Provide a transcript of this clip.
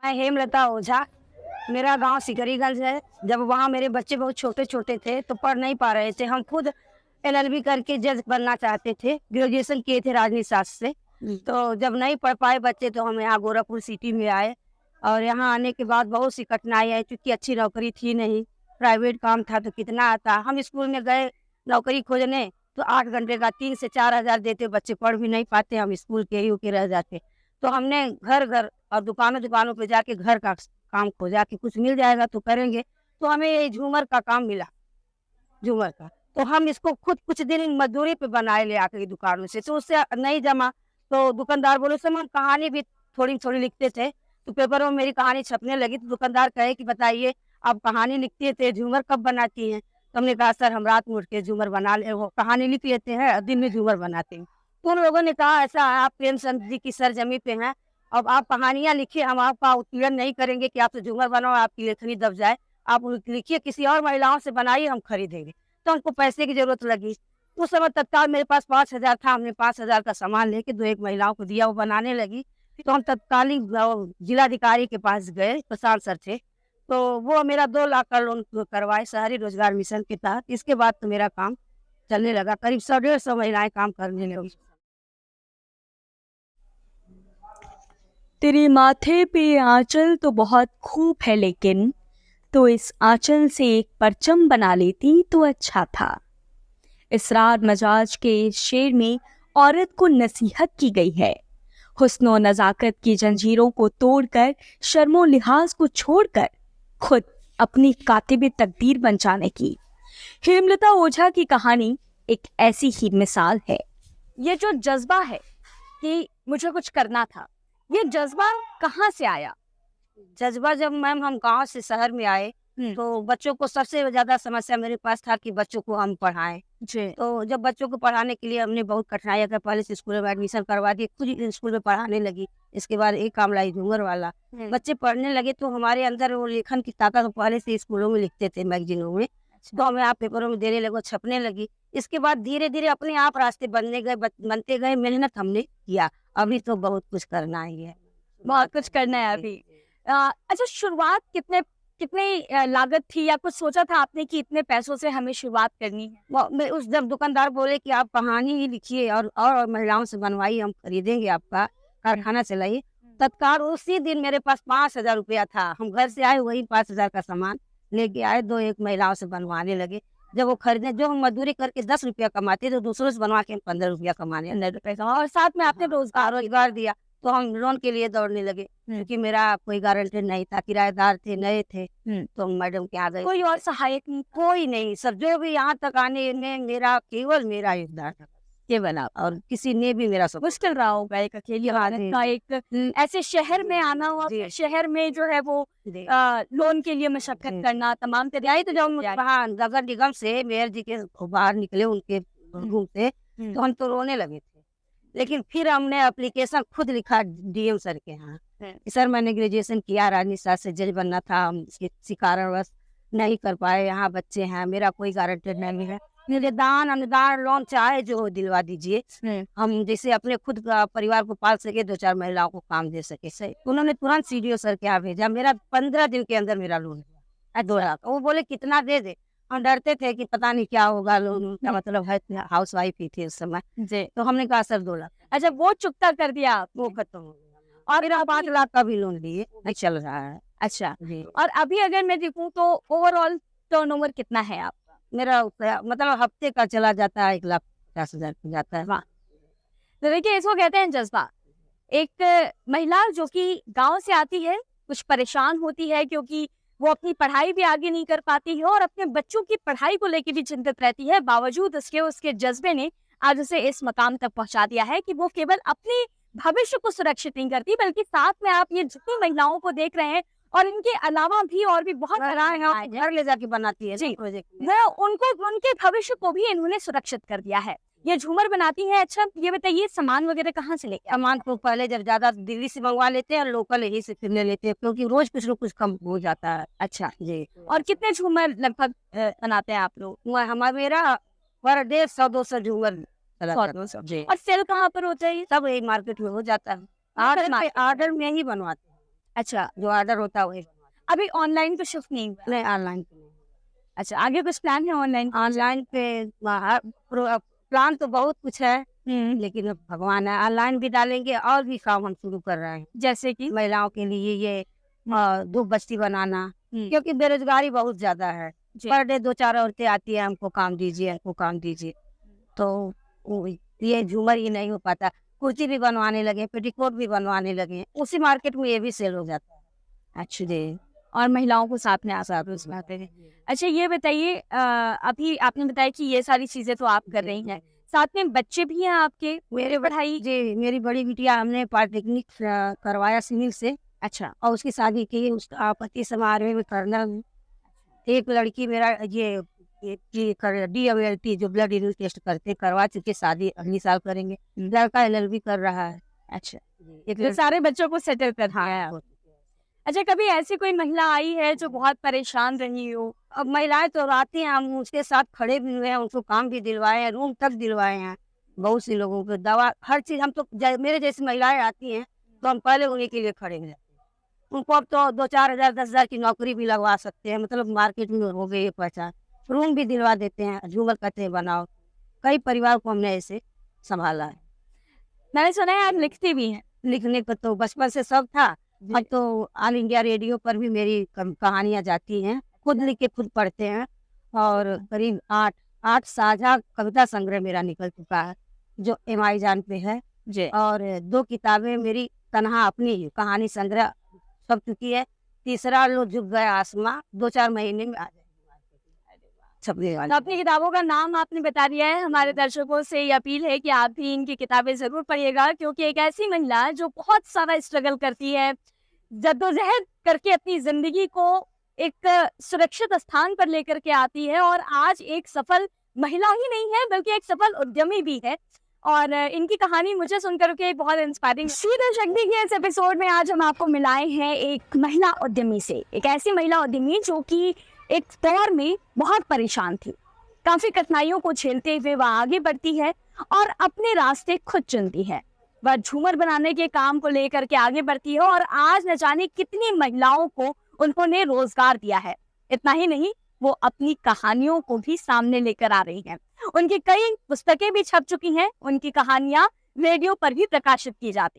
मैं हेमलता ओझा, मेरा गांव सिकरीगंज है। जब वहाँ मेरे बच्चे बहुत छोटे-छोटे थे तो पढ़ नहीं पा रहे थे। हम खुद एलएलबी करके जज बनना चाहते थे। ग्रेजुएशन किए थे राजनीति शास्त्र से। तो जब नहीं पढ़ पाए बच्चे तो हम यहाँ गोरखपुर सिटी में आए और यहाँ आने के बाद बहुत सी कठिनाई आई क्योंकि अच्छी नौकरी थी नहीं, प्राइवेट काम था तो कितना आता। हम स्कूल में गए नौकरी खोजने तो 8 घंटे का 3 से 4 हज़ार देते, बच्चे पढ़ भी नहीं पाते, हम स्कूल के ही होके रह जाते। तो हमने घर-घर और दुकानों-दुकानों पे जाके घर का काम खोजा कि कुछ मिल जाएगा तो करेंगे। तो हमें ये झूमर का काम मिला, झूमर का। तो हम इसको खुद कुछ दिन मज़दूरी पे बनाए ले आके दुकानों से, तो उससे नहीं जमा तो दुकानदार बोले उस समय हम कहानी भी थोड़ी-थोड़ी लिखते थे, तो पेपरों में मेरी कहानी छपने लगी तो दुकानदार कहे कि बताइए आप कहानी लिखती थे, झूमर कब बनाती हैं? तो हमने कहा सर हम रात में उठ के झूमर बना ले वो कहानी लिख लेते हैं और दिन में झूमर बनाते हैं। तो उन लोगों ने कहा ऐसा है आप प्रेमचंद जी की सरजमी पे हैं, अब आप कहानियाँ लिखिए, हम आपका उत्पीड़न नहीं करेंगे कि आपसे झूमर बनाओ, आपकी लेखनी दब जाए। आप लिखिए किसी और महिलाओं से बनाइए, हम खरीदेंगे। तो हमको पैसे की ज़रूरत लगी। उस समय तत्काल मेरे पास 5,000 था, हमने 5,000 का सामान लेके 2-1 महिलाओं को दिया, वो बनाने लगी। तो हम तत्कालीन जिलाधिकारी के पास गए, प्रशांत सर थे, तो वो मेरा 2 लाख का लोन करवाए शहरी रोज़गार मिशन के तहत। इसके बाद तो मेरा काम चलने लगा, करीब 100 डेढ़ 100 महिलाएँ काम करने लगी। तेरे माथे पे आंचल तो बहुत खूब है लेकिन तो इस आंचल से एक परचम बना लेती तो अच्छा था। इसरार मजाज के इस शेर में औरत को नसीहत की गई है, हुस्न और नजाकत की जंजीरों को तोड़कर, शर्मो लिहाज को छोड़कर खुद अपनी कातिबे तकदीर बन जाने की। हेमलता ओझा की कहानी एक ऐसी ही मिसाल है। ये जो जज्बा है कि मुझे कुछ करना था, ये जज्बा कहाँ से आया? जज़्बा जब मैम हम गाँव से शहर में आए, तो बच्चों को सबसे ज़्यादा समस्या मेरे पास था कि बच्चों को हम पढ़ाएँ। जी। तो जब बच्चों को पढ़ाने के लिए हमने बहुत कठिनाइयाँ कर पहले से स्कूल में एडमिशन करवा दिए, खुद ही स्कूल में पढ़ाने लगी। इसके बाद एक काम लाई झूमर वाला। बच्चे पढ़ने लगे तो हमारे अंदर वो लेखन की ताकत पहले से स्कूलों में लिखते थे मैगज़ीनों में, तो हमें आप पेपरों में देने लगे, छपने लगी। इसके बाद धीरे-धीरे अपने आप रास्ते बनने गए, बनते गए, मेहनत हमने किया। अभी तो बहुत कुछ करना ही है। बहुत कुछ करना है अभी। अच्छा, शुरुआत कितने कितनी लागत थी या कुछ सोचा था आपने कि इतने पैसों से हमें शुरुआत करनी है? वो मैं उस जब दुकानदार बोले कि आप कहानी ही लिखिए और महिलाओं से बनवाइए, हम खरीदेंगे, आपका कारखाना चलाइए। तत्काल उसी दिन मेरे पास 5,000 रुपया था। हम घर से आए वही 5,000 का सामान लेके आए, 2-1 महिलाओं से बनवाने लगे। जब वो खरीदे जो हम मजदूरी करके 10 रुपया कमाते तो दूसरों से बनवा के हम 15 रुपया कमाने और साथ में आपने रोजगार दिया। तो हम लोन के लिए दौड़ने लगे क्योंकि मेरा कोई गारंटर नहीं था, किराएदार थे, नए थे। तो मैडम के आ गए, कोई और सहायक नहीं? कोई नहीं, सब जो भी यहाँ तक आने में मेरा केवल मेरा योगदान था, केवल आप और किसी ने भी मेरा सपोर्ट। मुश्किल रहा होगा एक अकेली औरत का एक ऐसे शहर में आना और शहर में जो है वो लोन के लिए मशक्कत करना, तमाम यही तो जब वहाँ नगर निगम से मेयर जी के बाहर निकले उनके रूम से तो हम तो रोने लगे थे। लेकिन फिर हमने एप्लीकेशन खुद लिखा डीएम सर के यहाँ कि सर मैंने ग्रेजुएशन किया, राजनीति शास्त्र से जज बनना था, हम किसी कारणवश नहीं कर पाए, यहाँ बच्चे हैं, मेरा कोई गारंटर नहीं है, मेरे दान अनुदान लोन चाहे जो हो दिलवा दीजिए, हम जैसे अपने खुद का परिवार को पाल सके, 2-4 महिलाओं को काम दे सके। सही उन्होंने तुरंत सीडीओ सर के यहाँ भेजा, मेरा 15 दिन के अंदर मेरा लोन हुआ 2 लाख। वो बोले कितना दे दे, हम डरते थे कि पता नहीं क्या होगा, लोन का मतलब है, हाउस वाइफ ही थी उस समय जी। तो हमने कहा सर 2 लाख। अच्छा, वो चुकता कर दिया वो खत्म हो गया और फिर 5 लाख का भी लोन लिए, नहीं चल रहा है। अच्छा जी। और अभी अगर मैं देखूं तो ओवरऑल टर्नओवर कितना है आपका? मेरा मतलब हफ्ते का चला जाता है 1,50,000 जाता है। वाह! तो देखिए इसको कहते हैं जज्बा। एक महिला जो कि गांव से आती है, कुछ परेशान होती है क्योंकि वो अपनी पढ़ाई भी आगे नहीं कर पाती है और अपने बच्चों की पढ़ाई को लेकर भी चिंतित रहती है। बावजूद उसके उसके जज्बे ने आज उसे इस मकाम तक पहुंचा दिया है कि वो केवल अपने भविष्य को सुरक्षित नहीं करती बल्कि साथ में आप ये जितनी महिलाओं को देख रहे हैं और इनके अलावा भी और भी बहुत घर ले जाके बनाती है जी, प्रोजेक्ट में। वह उनको उनके भविष्य को भी इन्होंने सुरक्षित कर दिया है। ये झूमर बनाती हैं। अच्छा ये बताइए सामान वगैरह कहाँ से लेके? सामान को पहले जब ज्यादा दिल्ली से मंगवा लेते हैं, लोकल यहीं से फिर ले लेते हैं क्योंकि रोज कुछ न कुछ कम हो जाता है। अच्छा जी। और कितने झूमर लगभग बनाते हैं आप लोग? मेरा पर डे 100-200 झूमर जी। और सेल कहाँ पर होता है ये? सब यही मार्केट में हो जाता है, ऑर्डर में ही बनवाते हैं। अच्छा, जो ऑर्डर होता है वही बनवाते अभी ऑनलाइन तो शिफ्ट नहीं हुआ? हैं। नहीं, ऑनलाइन पे नहीं। अच्छा, आगे कुछ प्लान है ऑनलाइन? ऑनलाइन पे प्लान तो बहुत कुछ है, लेकिन अब भगवान है, ऑनलाइन भी डालेंगे और भी काम हम शुरू कर रहे हैं। जैसे कि? महिलाओं के लिए ये धूप बत्ती बनाना, हम्म, क्योंकि बेरोजगारी बहुत ज्यादा है। जी। पर डे 2-4 औरतें आती है, हमको काम दीजिए, हमको काम दीजिए, तो ये झूमर ही नहीं हो पाता। कुर्ती भी बनवाने लगे, पेटीकोट भी बनवाने लगे, उसी मार्केट में ये भी सेल हो जाता है। एक्चुअली और महिलाओं को साथ में साथ आप में आते हैं। अच्छा, ये बताइए, अभी आपने बताया कि ये सारी चीजें तो आप कर रही हैं, साथ में बच्चे भी हैं आपके? मेरे पढ़ाई? जी, मेरी बड़ी बिटिया हमने पॉलिटेक्निक करवाया सिविल से, अच्छा, और उसकी शादी की, उसका आपत्ति समारोह में करना है। एक लड़की मेरा ये DMLT जो ब्लड यूरिन टेस्ट करते करवा चुके, शादी अगली साल करेंगे। लड़का LLB कर रहा है। अच्छा, एक तो सारे बच्चों को सेटल कर दिया है। हाँ। अच्छा, कभी ऐसी कोई महिला आई है जो बहुत परेशान रही हो? अब महिलाएं तो आती हैं, हम उसके साथ खड़े भी हुए हैं, उनको काम भी दिलवाए हैं, रूम तक दिलवाए हैं, बहुत सी लोगों को दवा, हर चीज। हम तो मेरे जैसी महिलाएं आती हैं तो हम पहले उन्हीं के लिए खड़े हो जाते हैं। उनको अब तो 2-4 हजार 10 हजार की नौकरी भी लगवा सकते हैं, मतलब मार्केट में हो गई है पहचान। रूम भी दिलवा देते हैं, झूमर कहते हैं बनाओ। कई परिवार को हमने ऐसे संभाला है। मैंने सुना है आप लिखती भी हैं। लिखने को तो बचपन से शौक था, अब तो ऑल इंडिया रेडियो पर भी मेरी कहानियां जाती हैं, खुद लिख के खुद पढ़ते हैं। और करीब 8 साझा कविता संग्रह मेरा निकल चुका है, जो अमेज़न पे है। जी। और 2 किताबें मेरी तन्हा अपनी कहानी संग्रह छप चुकी है। तीसरा लो झुक गया आसमां 2-4 महीने में आ जाएगी छपने तो वाली। अपनी किताबों का नाम आपने बता दिया है। हमारे दर्शकों से ये अपील है कि आप भी इनकी किताबें जरूर पढ़िएगा, क्योंकि एक ऐसी महिला जो बहुत सारा स्ट्रगल करती है, जद्दोजहद करके अपनी जिंदगी को एक सुरक्षित स्थान पर लेकर के आती है, और आज एक सफल महिला ही नहीं है बल्कि एक सफल उद्यमी भी है। और इनकी कहानी मुझे सुनकर के बहुत इंस्पायरिंग। सीधे शक्ति के इस एपिसोड में आज हम आपको मिलाए हैं एक महिला उद्यमी से, एक ऐसी महिला उद्यमी जो कि एक दौर में बहुत परेशान थी, काफी कठिनाइयों को झेलते हुए वह आगे बढ़ती है और अपने रास्ते खुद चुनती है। वह झूमर बनाने के काम को लेकर के आगे बढ़ती है और आज न जाने कितनी महिलाओं को उन्होंने रोजगार दिया है। इतना ही नहीं, वो अपनी कहानियों को भी सामने लेकर आ रही हैं। उनकी कई पुस्तकें भी छप चुकी हैं, उनकी कहानियां रेडियो पर भी प्रकाशित की जाती हैं।